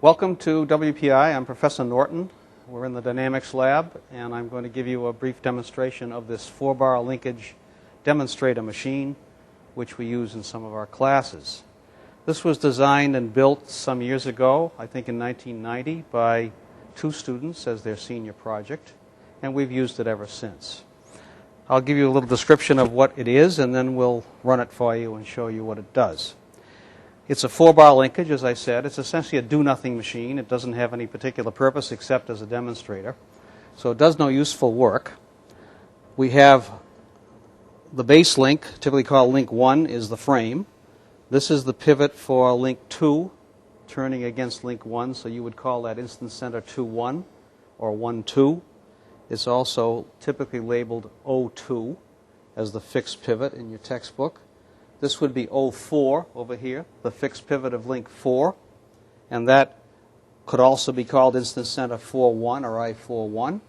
Welcome to WPI. I'm Professor Norton. We're in the Dynamics Lab, and I'm going to give you a brief demonstration of this four-bar linkage demonstrator machine, which we use in some of our classes. This was designed and built some years ago, I think in 1990, by two students as their senior project, and we've used it ever since. I'll give you a little description of what it is, and then we'll run it for you and show you what it does. It's a four-bar linkage, as I said. It's essentially a do-nothing machine. It doesn't have any particular purpose except as a demonstrator. So it does no useful work. We have the base link, typically called link 1, is the frame. This is the pivot for link 2, turning against link 1, so you would call that instance center 2-1 or 1-2. It's also typically labeled O2 as the fixed pivot in your textbook. This would be O4 over here, the fixed pivot of link 4, and that could also be called instance center 4-1 or I4-1.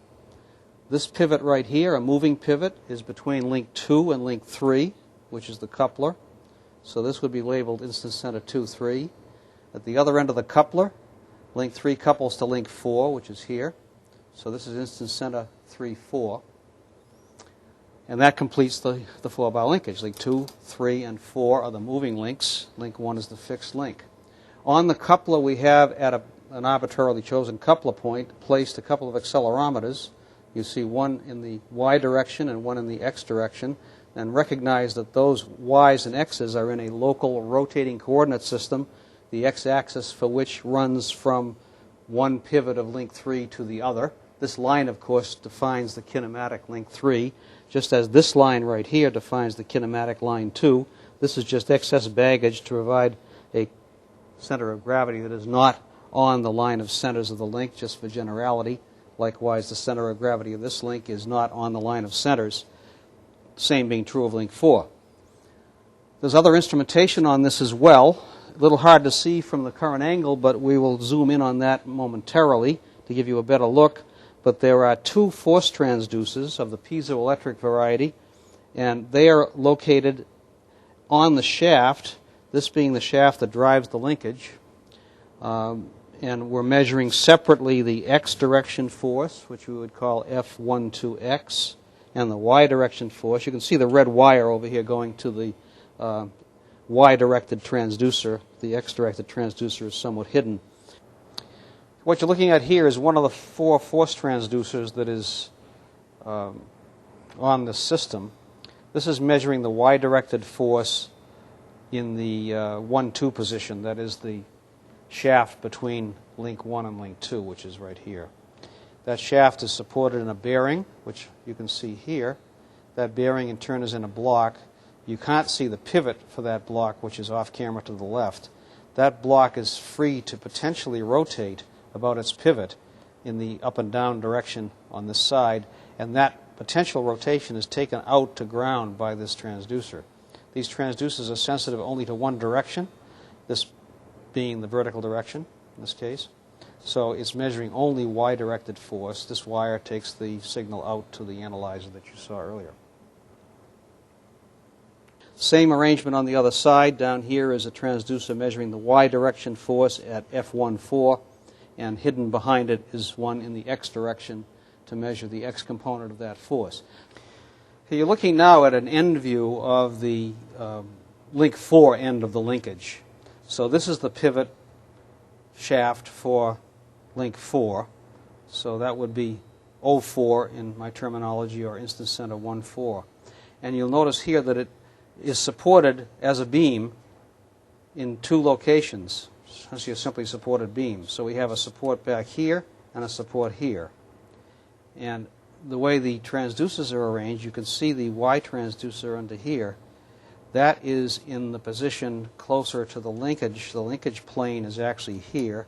This pivot right here, a moving pivot, is between link 2 and link 3, which is the coupler. So this would be labeled instance center 2-3. At the other end of the coupler, link 3 couples to link 4, which is here. So this is instance center 3-4. And that completes the four-bar linkage. Link 2, 3, and 4 are the moving links. Link 1 is the fixed link. On the coupler, we have, at an arbitrarily chosen coupler point, placed a couple of accelerometers. You see one in the y direction and one in the x direction. And recognize that those y's and x's are in a local rotating coordinate system, the x-axis for which runs from one pivot of link 3 to the other. This line, of course, defines the kinematic link 3, just as this line right here defines the kinematic line 2. This is just excess baggage to provide a center of gravity that is not on the line of centers of the link, just for generality. Likewise, the center of gravity of this link is not on the line of centers, same being true of link 4. There's other instrumentation on this as well. A little hard to see from the current angle, but we will zoom in on that momentarily to give you a better look. But there are two force transducers of the piezoelectric variety, and they are located on the shaft, this being the shaft that drives the linkage. And we're measuring separately the x direction force, which we would call F12x, and the y direction force. You can see the red wire over here going to the y-directed transducer. The x-directed transducer is somewhat hidden. What you're looking at here is one of the four force transducers that is on the system. This is measuring the y-directed force in the 1-2 position, that is the shaft between link 1 and link 2, which is right here. That shaft is supported in a bearing, which you can see here. That bearing in turn is in a block. You can't see the pivot for that block, which is off camera to the left. That block is free to potentially rotate about its pivot in the up and down direction on this side, and that potential rotation is taken out to ground by this transducer. These transducers are sensitive only to one direction, this being the vertical direction in this case. So it's measuring only y-directed force. This wire takes the signal out to the analyzer that you saw earlier. Same arrangement on the other side. Down here is a transducer measuring the y-direction force at F14, and hidden behind it is one in the x direction to measure the x component of that force. You're looking now at an end view of the link 4 end of the linkage. So this is the pivot shaft for link 4. So that would be O4 in my terminology, or instance center 1-4. And you'll notice here that it is supported as a beam in two locations. Essentially a simply supported beam. So we have a support back here and a support here. And the way the transducers are arranged, you can see the Y transducer under here. That is in the position closer to the linkage. The linkage plane is actually here.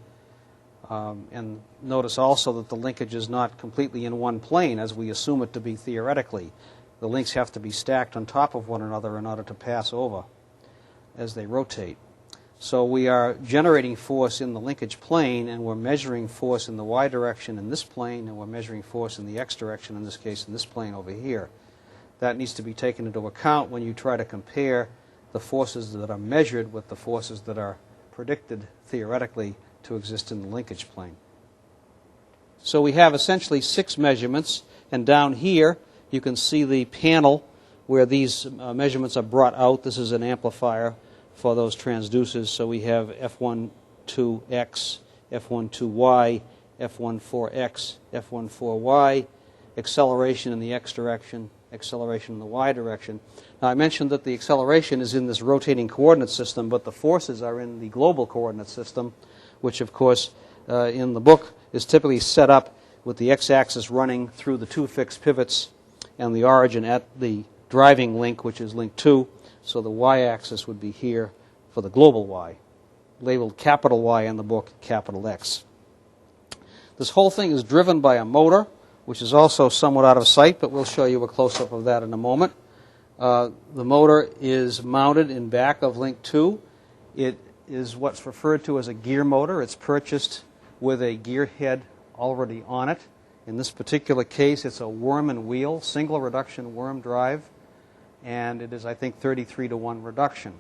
And notice also that the linkage is not completely in one plane as we assume it to be theoretically. The links have to be stacked on top of one another in order to pass over as they rotate. So we are generating force in the linkage plane, and we're measuring force in the y direction in this plane, and we're measuring force in the x direction, in this case in this plane over here. That needs to be taken into account when you try to compare the forces that are measured with the forces that are predicted theoretically to exist in the linkage plane. So we have essentially 6 measurements, and down here you can see the panel where these measurements are brought out. This is an amplifier for those transducers. So we have F12X, F12Y, F14X, F14Y, acceleration in the X direction, acceleration in the Y direction. Now I mentioned that the acceleration is in this rotating coordinate system, but the forces are in the global coordinate system, which of course in the book is typically set up with the x-axis running through the 2 fixed pivots and the origin at the driving link, which is link 2. So the y-axis would be here for the global Y, labeled capital Y in the book, capital X. This whole thing is driven by a motor, which is also somewhat out of sight, but we'll show you a close-up of that in a moment. The motor is mounted in back of link 2. It is what's referred to as a gear motor. It's purchased with a gear head already on it. In this particular case, it's a worm and wheel, single reduction worm drive, and it is, I think, 33-to-1 reduction.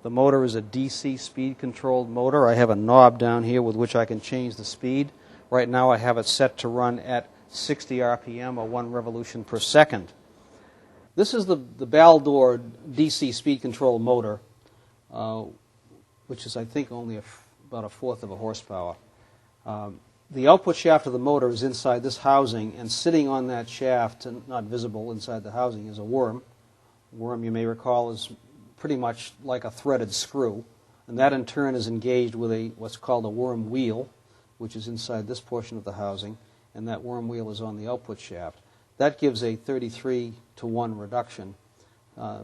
The motor is a DC speed-controlled motor. I have a knob down here with which I can change the speed. Right now I have it set to run at 60 RPM, or 1 revolution per second. This is the Baldor DC speed-controlled motor, which is, I think, only about 1/4 of a horsepower. The output shaft of the motor is inside this housing, and sitting on that shaft, and not visible inside the housing, is a worm. Worm, you may recall, is pretty much like a threaded screw, and that in turn is engaged with what's called a worm wheel, which is inside this portion of the housing, and that worm wheel is on the output shaft. That gives a 33-to-1 reduction,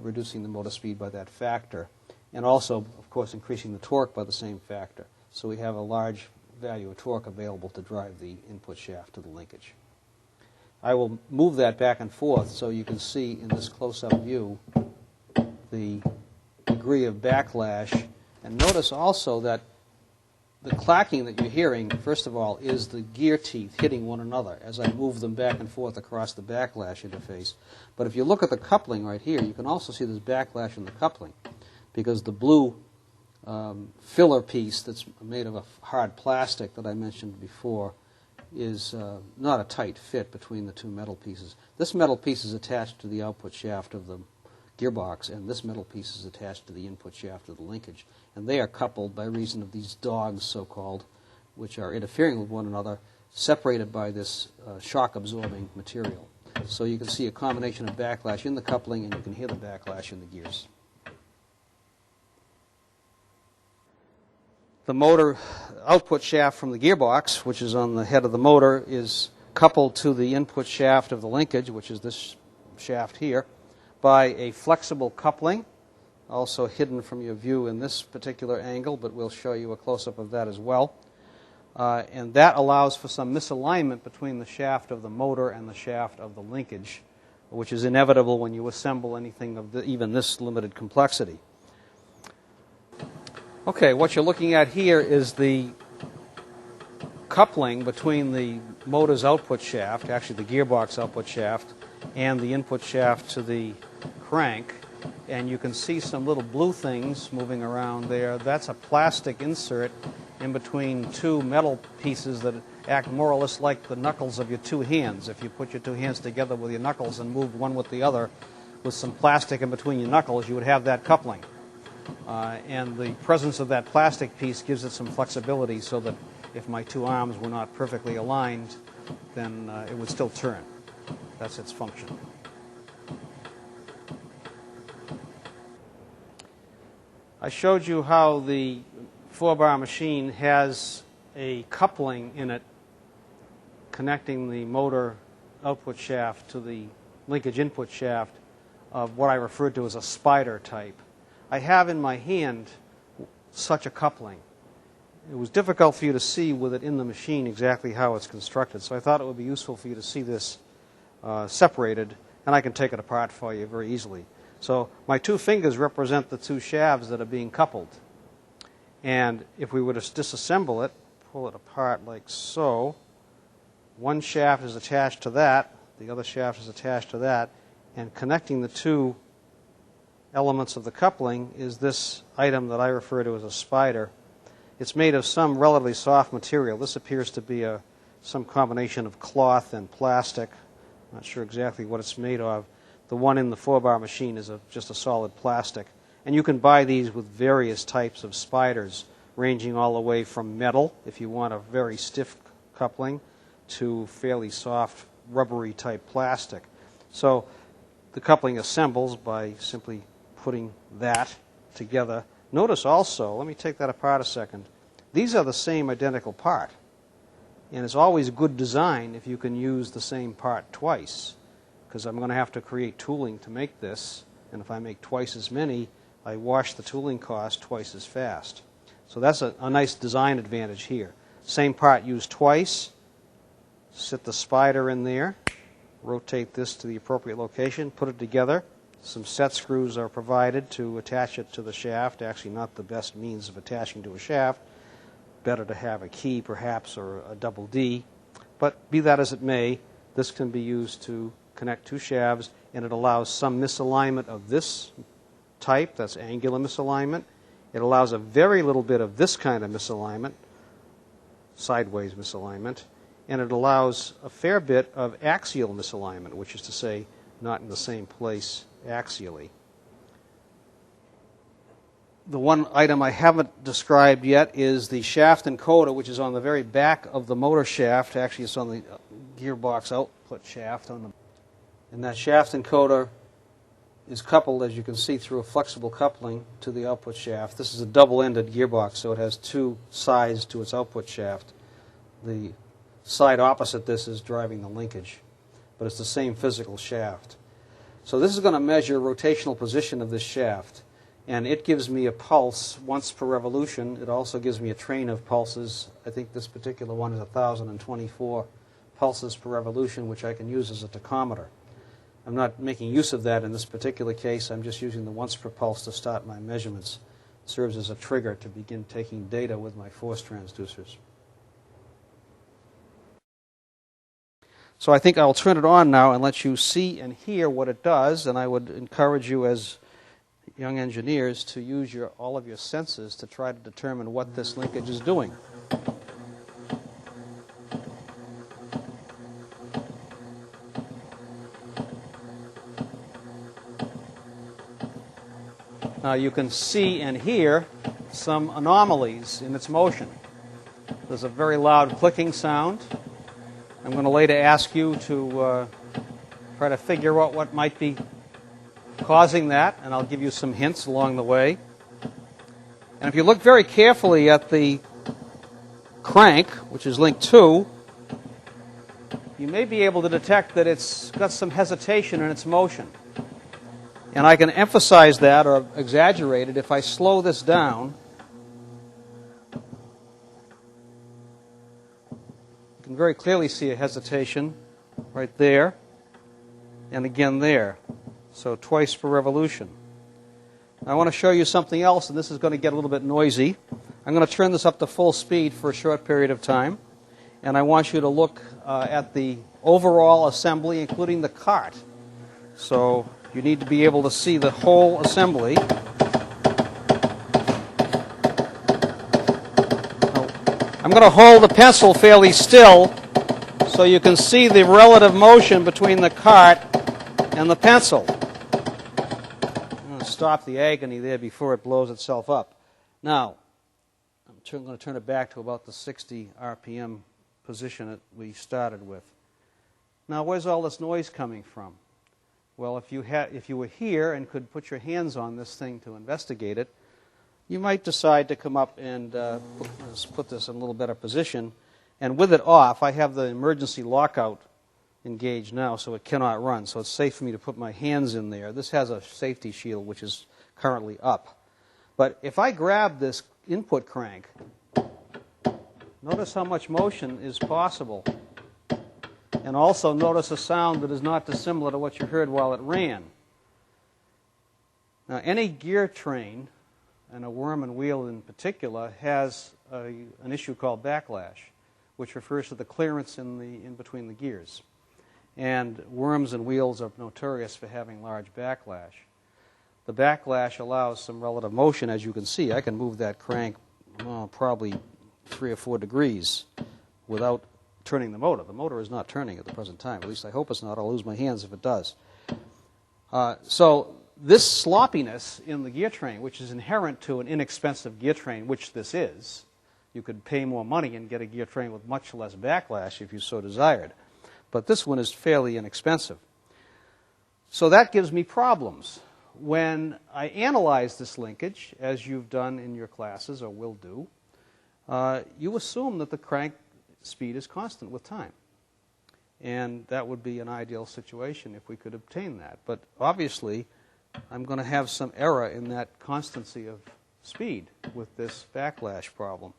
reducing the motor speed by that factor, and also, of course, increasing the torque by the same factor. So we have a large value of torque available to drive the input shaft to the linkage. I will move that back and forth so you can see in this close-up view the degree of backlash. And notice also that the clacking that you're hearing, first of all, is the gear teeth hitting one another as I move them back and forth across the backlash interface. But if you look at the coupling right here, you can also see this backlash in the coupling, because the blue filler piece that's made of a hard plastic that I mentioned before is not a tight fit between the 2 metal pieces. This metal piece is attached to the output shaft of the gearbox, and this metal piece is attached to the input shaft of the linkage. And they are coupled by reason of these dogs, so-called, which are interfering with one another, separated by this shock-absorbing material. So you can see a combination of backlash in the coupling, and you can hear the backlash in the gears. The motor output shaft from the gearbox, which is on the head of the motor, is coupled to the input shaft of the linkage, which is this shaft here, by a flexible coupling, also hidden from your view in this particular angle, but we'll show you a close-up of that as well. And that allows for some misalignment between the shaft of the motor and the shaft of the linkage, which is inevitable when you assemble anything of even this limited complexity. Okay, what you're looking at here is the coupling between the motor's output shaft, actually the gearbox output shaft, and the input shaft to the crank. And you can see some little blue things moving around there. That's a plastic insert in between 2 metal pieces that act more or less like the knuckles of your 2 hands. If you put your 2 hands together with your knuckles and moved one with the other with some plastic in between your knuckles, you would have that coupling. And the presence of that plastic piece gives it some flexibility so that if my 2 arms were not perfectly aligned, then it would still turn. That's its function. I showed you how the 4-bar machine has a coupling in it connecting the motor output shaft to the linkage input shaft of what I referred to as a spider type. I have in my hand such a coupling. It was difficult for you to see with it in the machine exactly how it's constructed, so I thought it would be useful for you to see this separated, and I can take it apart for you very easily. So my 2 fingers represent the 2 shafts that are being coupled. And if we were to disassemble it, pull it apart like so, one shaft is attached to that, the other shaft is attached to that, and connecting the 2 elements of the coupling is this item that I refer to as a spider. It's made of some relatively soft material. This appears to be some combination of cloth and plastic. Not sure exactly what it's made of. The one in the 4-bar machine is just a solid plastic. And you can buy these with various types of spiders, ranging all the way from metal, if you want a very stiff coupling, to fairly soft, rubbery type plastic. So the coupling assembles by simply putting that together. Notice also, let me take that apart a second, these are the same identical part. And it's always good design if you can use the same part twice, because I'm going to have to create tooling to make this, and if I make twice as many, I wash the tooling cost twice as fast. So that's a nice design advantage here. Same part used twice, sit the spider in there, rotate this to the appropriate location, put it together. Some set screws are provided to attach it to the shaft, actually not the best means of attaching to a shaft. Better to have a key perhaps or a double D. But be that as it may, this can be used to connect two shafts, and it allows some misalignment of this type, that's angular misalignment. It allows a very little bit of this kind of misalignment, sideways misalignment, and it allows a fair bit of axial misalignment, which is to say not in the same place axially. The one item I haven't described yet is the shaft encoder, which is on the very back of the motor shaft. Actually, it's on the gearbox output shaft. And that shaft encoder is coupled, as you can see, through a flexible coupling to the output shaft. This is a double-ended gearbox, so it has two sides to its output shaft. The side opposite this is driving the linkage, but it's the same physical shaft. So this is going to measure rotational position of this shaft, and it gives me a pulse once per revolution. It also gives me a train of pulses. I think this particular one is 1,024 pulses per revolution, which I can use as a tachometer. I'm not making use of that in this particular case. I'm just using the once per pulse to start my measurements. It serves as a trigger to begin taking data with my force transducers. So I think I'll turn it on now and let you see and hear what it does, and I would encourage you as young engineers to use all of your senses to try to determine what this linkage is doing. Now you can see and hear some anomalies in its motion. There's a very loud clicking sound. I'm going to later ask you to try to figure out what might be causing that, and I'll give you some hints along the way. And if you look very carefully at the crank, which is link 2, you may be able to detect that it's got some hesitation in its motion. And I can emphasize that or exaggerate it if I slow this down. You can very clearly see a hesitation right there and again there. So twice per revolution. I want to show you something else, and this is going to get a little bit noisy. I'm going to turn this up to full speed for a short period of time, and I want you to look at the overall assembly, including the cart. So you need to be able to see the whole assembly. Now, I'm going to hold the pencil fairly still so you can see the relative motion between the cart and the pencil. Stop the agony there before it blows itself up. Now, I'm going to turn it back to about the 60 RPM position that we started with. Now, where's all this noise coming from? Well, if you were here and could put your hands on this thing to investigate it, you might decide to come up and put this in a little better position. And with it off, I have the emergency lockout engaged now, so it cannot run. So it's safe for me to put my hands in there. This has a safety shield, which is currently up. But if I grab this input crank, notice how much motion is possible. And also notice a sound that is not dissimilar to what you heard while it ran. Now, any gear train, and a worm and wheel in particular, has an issue called backlash, which refers to the clearance in between the gears. And worms and wheels are notorious for having large backlash. The backlash allows some relative motion, as you can see. I can move that crank probably 3 or 4 degrees without turning the motor. The motor is not turning at the present time. At least I hope it's not. I'll lose my hands if it does. So this sloppiness in the gear train, which is inherent to an inexpensive gear train, which this is, you could pay more money and get a gear train with much less backlash if you so desired. But this one is fairly inexpensive. So that gives me problems. When I analyze this linkage, as you've done in your classes or will do, you assume that the crank speed is constant with time. And that would be an ideal situation if we could obtain that. But obviously, I'm going to have some error in that constancy of speed with this backlash problem.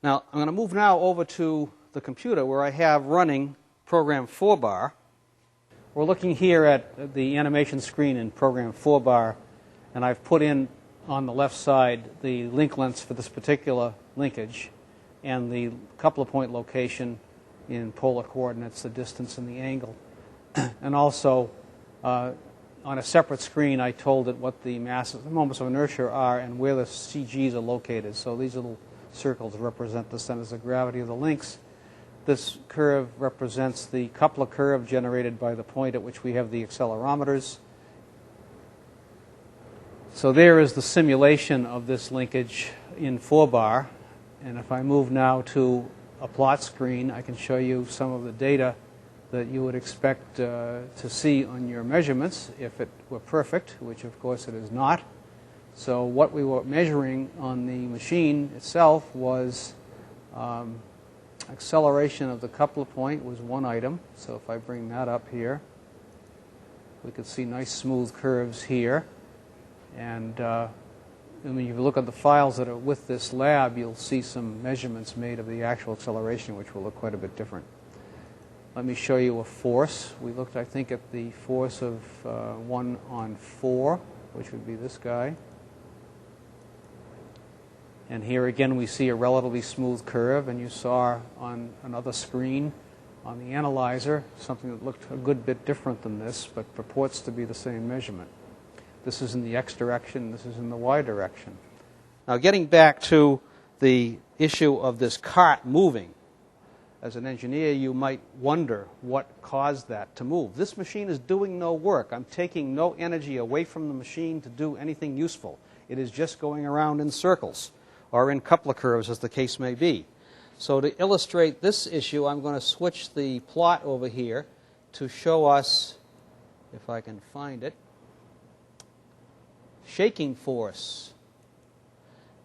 Now, I'm going to move now over to the computer where I have running program fourbar. We're looking here at the animation screen in program fourbar, and I've put in on the left side the link lengths for this particular linkage and the coupler point location in polar coordinates, the distance and the angle. And also, on a separate screen, I told it what the moments of inertia are and where the CGs are located. So these little circles represent the centers of gravity of the links. This curve represents the coupler curve generated by the point at which we have the accelerometers. So there is the simulation of this linkage in fourbar. And if I move now to a plot screen, I can show you some of the data that you would expect to see on your measurements if it were perfect, which of course it is not. So what we were measuring on the machine itself was acceleration of the coupler point was one item. So if I bring that up here, we could see nice smooth curves here. And when you look at the files that are with this lab, you'll see some measurements made of the actual acceleration, which will look quite a bit different. Let me show you a force. We looked, I think, at the force of 1 on 4, which would be this guy. And here again we see a relatively smooth curve, and you saw on another screen on the analyzer something that looked a good bit different than this, but purports to be the same measurement. This is in the X direction, this is in the Y direction. Now getting back to the issue of this cart moving, as an engineer you might wonder what caused that to move. This machine is doing no work. I'm taking no energy away from the machine to do anything useful. It is just going around in circles, or in coupler curves as the case may be. So to illustrate this issue, I'm going to switch the plot over here to show us, if I can find it, shaking force.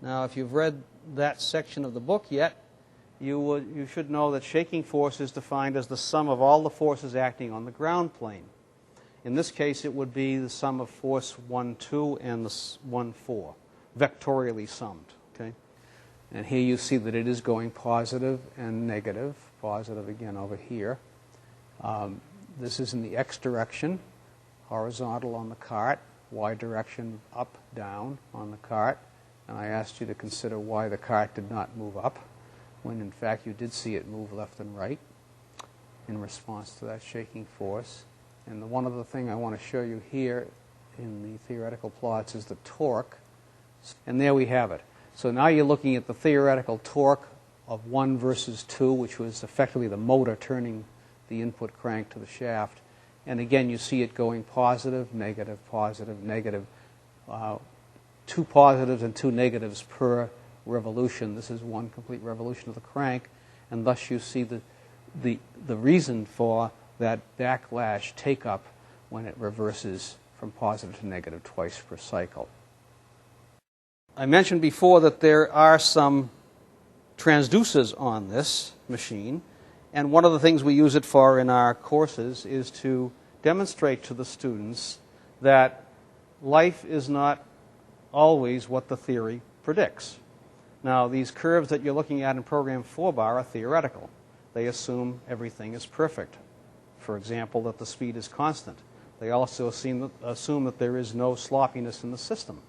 Now if you've read that section of the book yet, you should know that shaking force is defined as the sum of all the forces acting on the ground plane. In this case it would be the sum of force 1, 2 and the 1, 4, vectorially summed. Okay? And here you see that it is going positive and negative. Positive again over here. This is in the X direction, horizontal on the cart, Y direction up, down on the cart. And I asked you to consider why the cart did not move up, when in fact you did see it move left and right in response to that shaking force. And the one other thing I want to show you here in the theoretical plots is the torque. And there we have it. So now you're looking at the theoretical torque of 1 versus 2, which was effectively the motor turning the input crank to the shaft. And again, you see it going positive, negative, positive, negative. 2 positives and 2 negatives per revolution. This is one complete revolution of the crank. And thus you see the reason for that backlash take-up when it reverses from positive to negative twice per cycle. I mentioned before that there are some transducers on this machine, and one of the things we use it for in our courses is to demonstrate to the students that life is not always what the theory predicts. Now, these curves that you're looking at in program fourbar are theoretical. They assume everything is perfect. For example, that the speed is constant. They also assume that there is no sloppiness in the system,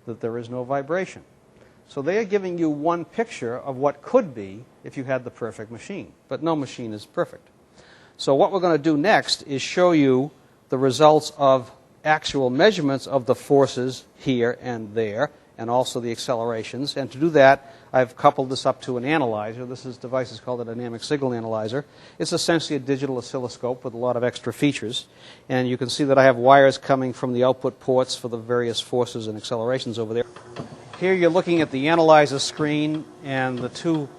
that there is no vibration. So they are giving you one picture of what could be if you had the perfect machine. But no machine is perfect. So what we're going to do next is show you the results of actual measurements of the forces here and there, and also the accelerations. And to do that, I've coupled this up to an analyzer. This device is called a dynamic signal analyzer. It's essentially a digital oscilloscope with a lot of extra features. And you can see that I have wires coming from the output ports for the various forces and accelerations over there. Here you're looking at the analyzer screen, and the two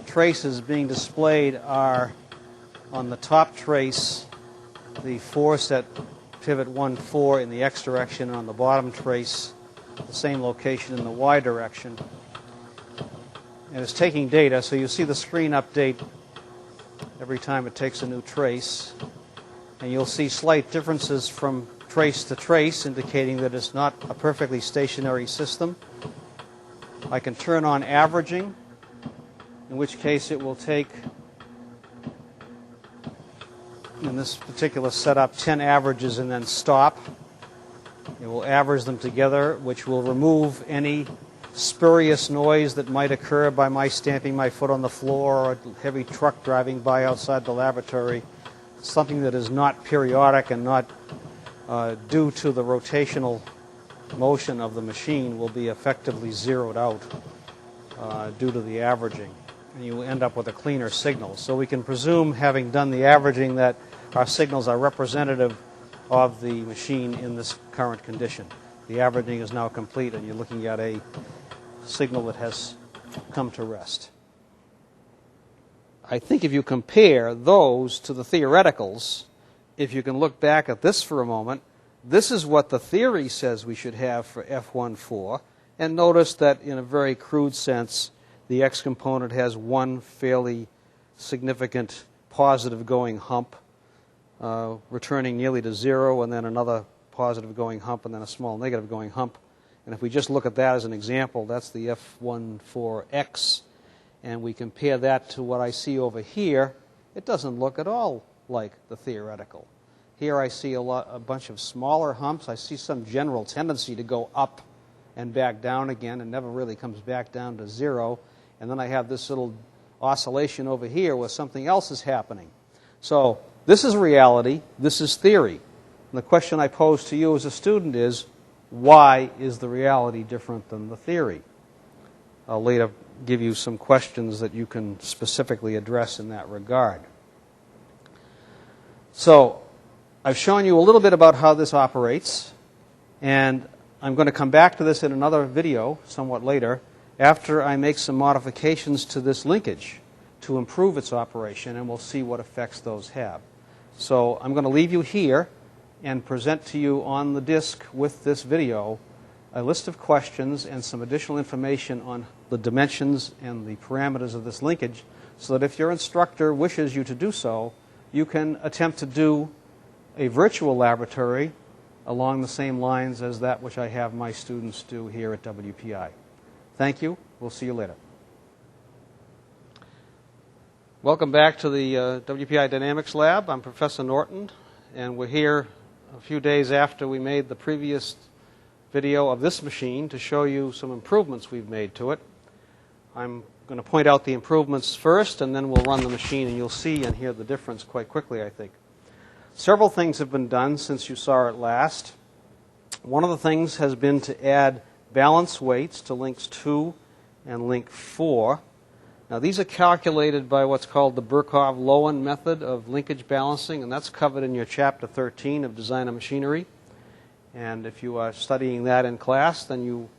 traces being displayed are on the top trace, the force at pivot 1,4 in the x direction, and on the bottom trace, the same location in the y direction. And it's taking data, so you see the screen update every time it takes a new trace. And you'll see slight differences from trace to trace, indicating that it's not a perfectly stationary system. I can turn on averaging, in which case it will take, in this particular setup, 10 averages and then stop. It will average them together, which will remove any spurious noise that might occur by my stamping my foot on the floor or a heavy truck driving by outside the laboratory. Something that is not periodic and not due to the rotational motion of the machine will be effectively zeroed out due to the averaging. And you end up with a cleaner signal. So we can presume, having done the averaging, that our signals are representative of the machine in this current condition. The averaging is now complete, and you're looking at a signal that has come to rest. I think if you compare those to the theoreticals, if you can look back at this for a moment, this is what the theory says we should have for F14, and notice that in a very crude sense, the x component has one fairly significant positive going hump, returning nearly to 0, and then another positive going hump, and then a small negative going hump. And if we just look at that as an example, that's the F14X, and we compare that to what I see over here, it doesn't look at all like the theoretical. Here I see a bunch of smaller humps. I see some general tendency to go up and back down again, and never really comes back down to 0. And then I have this little oscillation over here where something else is happening. So this is reality, this is theory. And the question I pose to you as a student is, why is the reality different than the theory? I'll later give you some questions that you can specifically address in that regard. So I've shown you a little bit about how this operates, and I'm going to come back to this in another video somewhat later after I make some modifications to this linkage to improve its operation, and we'll see what effects those have. So I'm going to leave you here and present to you on the disk with this video a list of questions and some additional information on the dimensions and the parameters of this linkage, so that if your instructor wishes you to do so, you can attempt to do a virtual laboratory along the same lines as that which I have my students do here at WPI. Thank you. We'll see you later. Welcome back to the WPI Dynamics Lab. I'm Professor Norton, and we're here a few days after we made the previous video of this machine to show you some improvements we've made to it. I'm going to point out the improvements first, and then we'll run the machine, and you'll see and hear the difference quite quickly, I think. Several things have been done since you saw it last. One of the things has been to add balance weights to links 2 and link 4. Now, these are calculated by what's called the Birkhoff-Lowen method of linkage balancing, and that's covered in your Chapter 13 of Design of Machinery. And if you are studying that in class, then you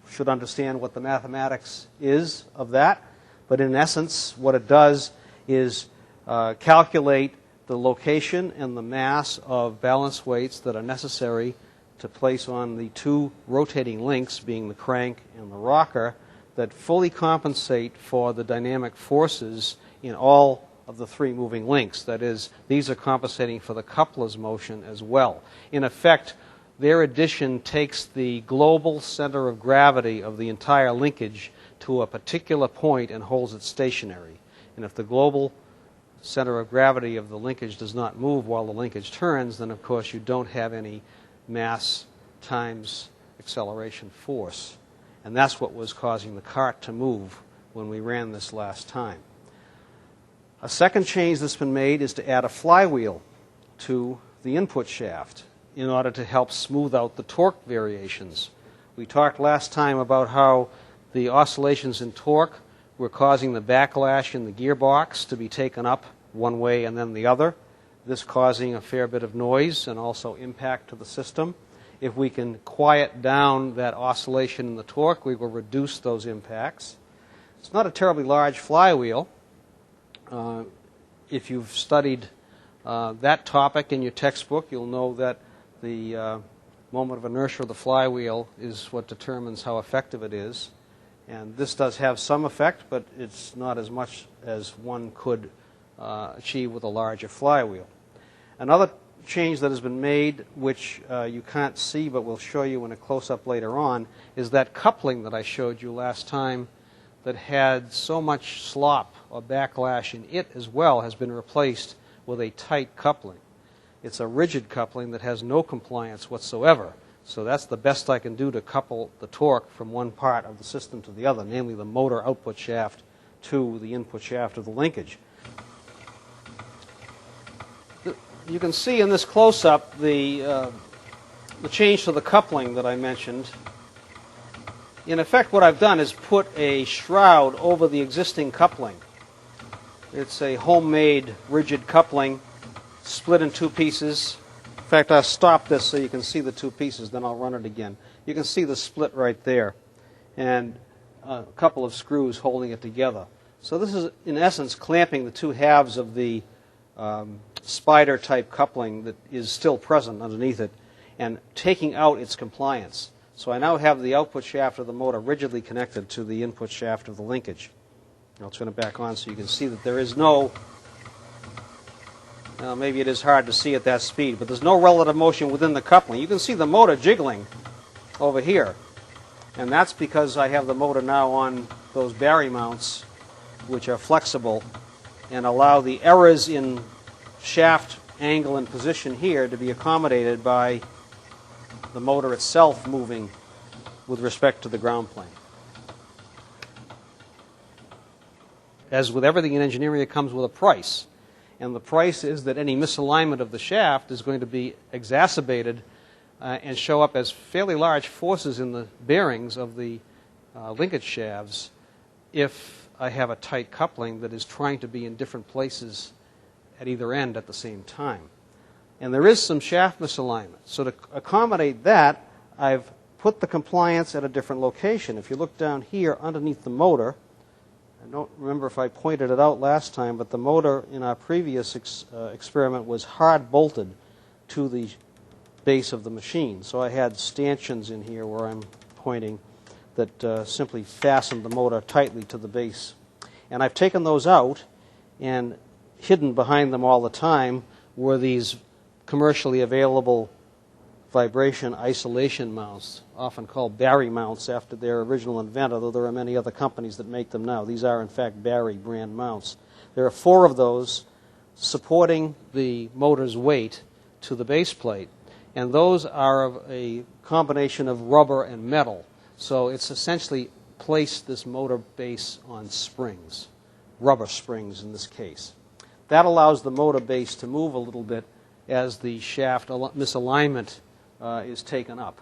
should understand what the mathematics is of that. But in essence, what it does is calculate the location and the mass of balance weights that are necessary to place on the two rotating links, being the crank and the rocker, that fully compensate for the dynamic forces in all of the three moving links. That is, these are compensating for the coupler's motion as well. In effect, their addition takes the global center of gravity of the entire linkage to a particular point and holds it stationary. And if the global center of gravity of the linkage does not move while the linkage turns, then of course you don't have any mass times acceleration force. And that's what was causing the cart to move when we ran this last time. A second change that's been made is to add a flywheel to the input shaft in order to help smooth out the torque variations. We talked last time about how the oscillations in torque were causing the backlash in the gearbox to be taken up one way and then the other, this causing a fair bit of noise and also impact to the system. If we can quiet down that oscillation in the torque, we will reduce those impacts. It's not a terribly large flywheel. If you've studied that topic in your textbook, you'll know that the moment of inertia of the flywheel is what determines how effective it is. And this does have some effect, but it's not as much as one could achieve with a larger flywheel. Another change that has been made, which you can't see but we'll show you in a close-up later on, is that coupling that I showed you last time that had so much slop or backlash in it as well has been replaced with a tight coupling. It's a rigid coupling that has no compliance whatsoever. So that's the best I can do to couple the torque from one part of the system to the other, namely the motor output shaft to the input shaft of the linkage. You can see in this close-up the change to the coupling that I mentioned. In effect, what I've done is put a shroud over the existing coupling. It's a homemade rigid coupling split in two pieces. In fact, I'll stop this so you can see the two pieces, then I'll run it again. You can see the split right there and a couple of screws holding it together. So this is, in essence, clamping the two halves of the spider-type coupling that is still present underneath it and taking out its compliance. So I now have the output shaft of the motor rigidly connected to the input shaft of the linkage. I'll turn it back on so you can see that there is no, maybe it is hard to see at that speed, but there's no relative motion within the coupling. You can see the motor jiggling over here, and that's because I have the motor now on those Barry mounts, which are flexible and allow the errors in shaft angle and position here to be accommodated by the motor itself moving with respect to the ground plane. As with everything in engineering, it comes with a price. And the price is that any misalignment of the shaft is going to be exacerbated and show up as fairly large forces in the bearings of the linkage shafts if I have a tight coupling that is trying to be in different places at either end at the same time. And there is some shaft misalignment. So to accommodate that, I've put the compliance at a different location. If you look down here underneath the motor, I don't remember if I pointed it out last time, but the motor in our previous experiment was hard bolted to the base of the machine. So I had stanchions in here where I'm pointing that simply fastened the motor tightly to the base. And I've taken those out, and hidden behind them all the time were these commercially available vibration isolation mounts, often called Barry mounts after their original inventor, though there are many other companies that make them now. These are, in fact, Barry brand mounts. There are 4 of those supporting the motor's weight to the base plate, and those are of a combination of rubber and metal. So it's essentially placed this motor base on springs, rubber springs in this case. That allows the motor base to move a little bit as the shaft misalignment is taken up.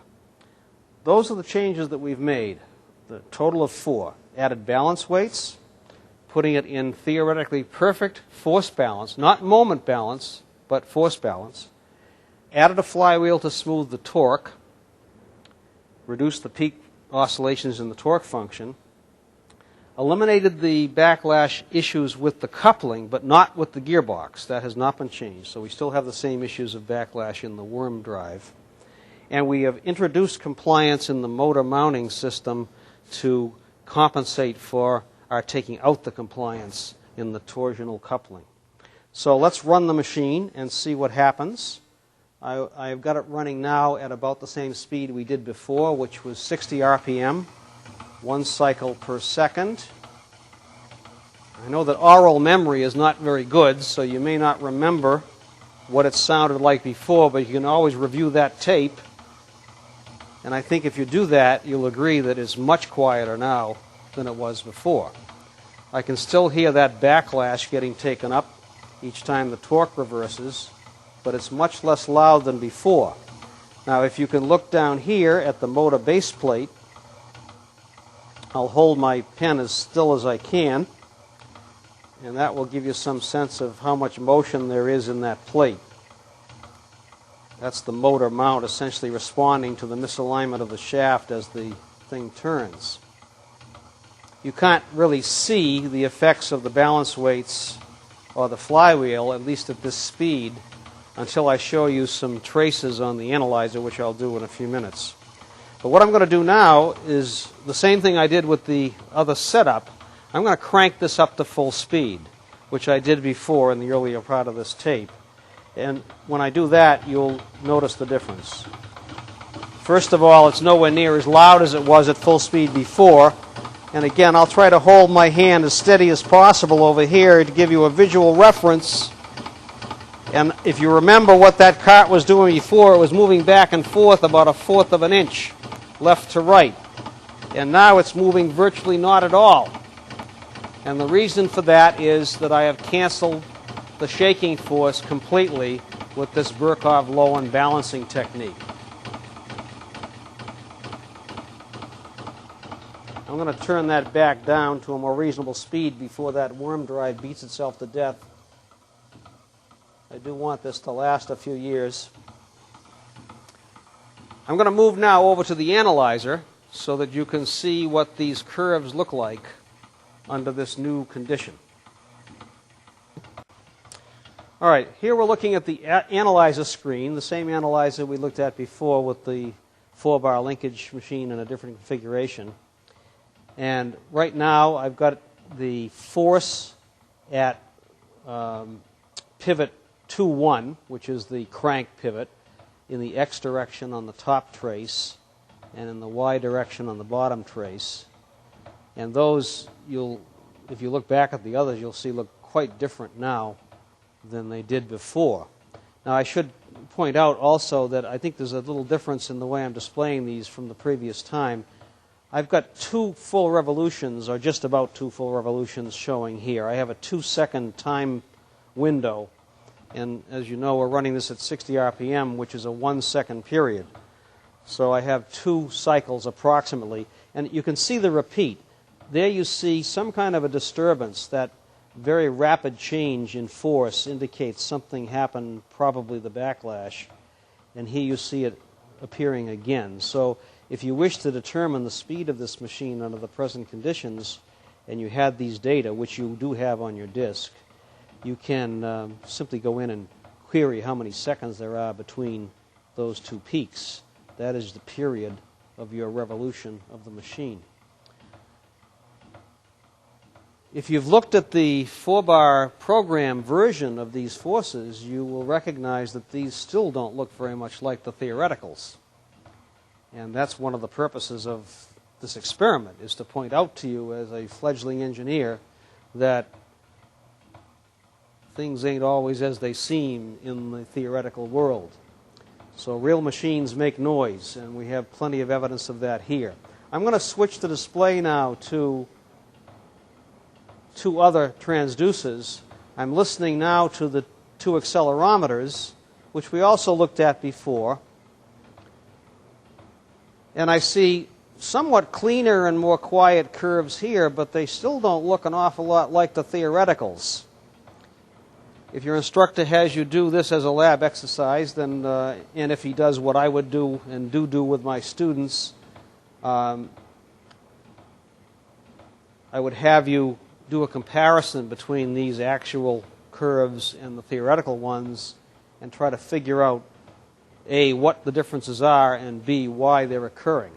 Those are the changes that we've made, the total of 4. Added balance weights, putting it in theoretically perfect force balance, not moment balance, but force balance. Added a flywheel to smooth the torque, reduced the peak oscillations in the torque function, eliminated the backlash issues with the coupling, but not with the gearbox. That has not been changed. So we still have the same issues of backlash in the worm drive. And we have introduced compliance in the motor mounting system to compensate for our taking out the compliance in the torsional coupling. So let's run the machine and see what happens. I've got it running now at about the same speed we did before, which was 60 RPM. 1 cycle per second. I know that oral memory is not very good, so you may not remember what it sounded like before, but you can always review that tape. And I think if you do that, you'll agree that it's much quieter now than it was before. I can still hear that backlash getting taken up each time the torque reverses, but it's much less loud than before. Now, if you can look down here at the motor base plate, I'll hold my pen as still as I can, and that will give you some sense of how much motion there is in that plate. That's the motor mount essentially responding to the misalignment of the shaft as the thing turns. You can't really see the effects of the balance weights or the flywheel, at least at this speed, until I show you some traces on the analyzer, which I'll do in a few minutes. But what I'm going to do now is the same thing I did with the other setup. I'm going to crank this up to full speed, which I did before in the earlier part of this tape. And when I do that, you'll notice the difference. First of all, it's nowhere near as loud as it was at full speed before. And again, I'll try to hold my hand as steady as possible over here to give you a visual reference. And if you remember what that cart was doing before, it was moving back and forth about 1/4 of an inch, left to right. And now it's moving virtually not at all. And the reason for that is that I have canceled the shaking force completely with this Birkhoff-Lowen balancing technique. I'm going to turn that back down to a more reasonable speed before that worm drive beats itself to death. I do want this to last a few years. I'm going to move now over to the analyzer so that you can see what these curves look like under this new condition. All right, here we're looking at the analyzer screen, the same analyzer we looked at before with the 4-bar linkage machine in a different configuration. And right now I've got the force at pivot 2-1, which is the crank pivot, in the X direction on the top trace and in the Y direction on the bottom trace. And those, if you look back at the others, you'll see look quite different now than they did before. Now, I should point out also that I think there's a little difference in the way I'm displaying these from the previous time. I've got 2 full revolutions, or just about 2 full revolutions, showing here. I have a 2-second time window, and as you know, we're running this at 60 RPM, which is a 1-second period. So I have 2 cycles approximately, and you can see the repeat. There you see some kind of a disturbance. That very rapid change in force indicates something happened, probably the backlash, and here you see it appearing again. So if you wish to determine the speed of this machine under the present conditions, and you had these data, which you do have on your disk, you can simply go in and query how many seconds there are between those 2 peaks. That is the period of your revolution of the machine. If you've looked at the 4-bar program version of these forces, you will recognize that these still don't look very much like the theoreticals. And that's one of the purposes of this experiment, is to point out to you as a fledgling engineer that things ain't always as they seem in the theoretical world. So real machines make noise, and we have plenty of evidence of that here. I'm going to switch the display now to 2 other transducers. I'm listening now to the 2 accelerometers, which we also looked at before. And I see somewhat cleaner and more quiet curves here, but they still don't look an awful lot like the theoreticals. If your instructor has you do this as a lab exercise, then, and if he does what I would do and do with my students, I would have you do a comparison between these actual curves and the theoretical ones and try to figure out, A, what the differences are, and B, why they're occurring.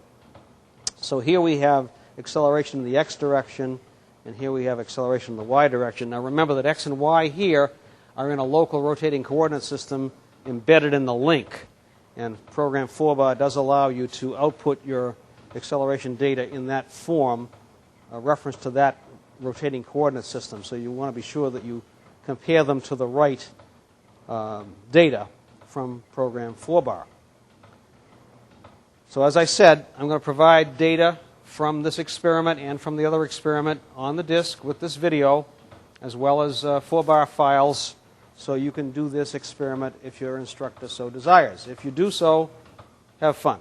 So here we have acceleration in the X direction, and here we have acceleration in the Y direction. Now remember that X and Y here are in a local rotating coordinate system embedded in the link. And program 4-bar does allow you to output your acceleration data in that form, a reference to that rotating coordinate system. So you want to be sure that you compare them to the right data from program 4-bar. So as I said, I'm going to provide data from this experiment and from the other experiment on the disk with this video, as well as 4-bar files, so you can do this experiment if your instructor so desires. If you do so, Have fun.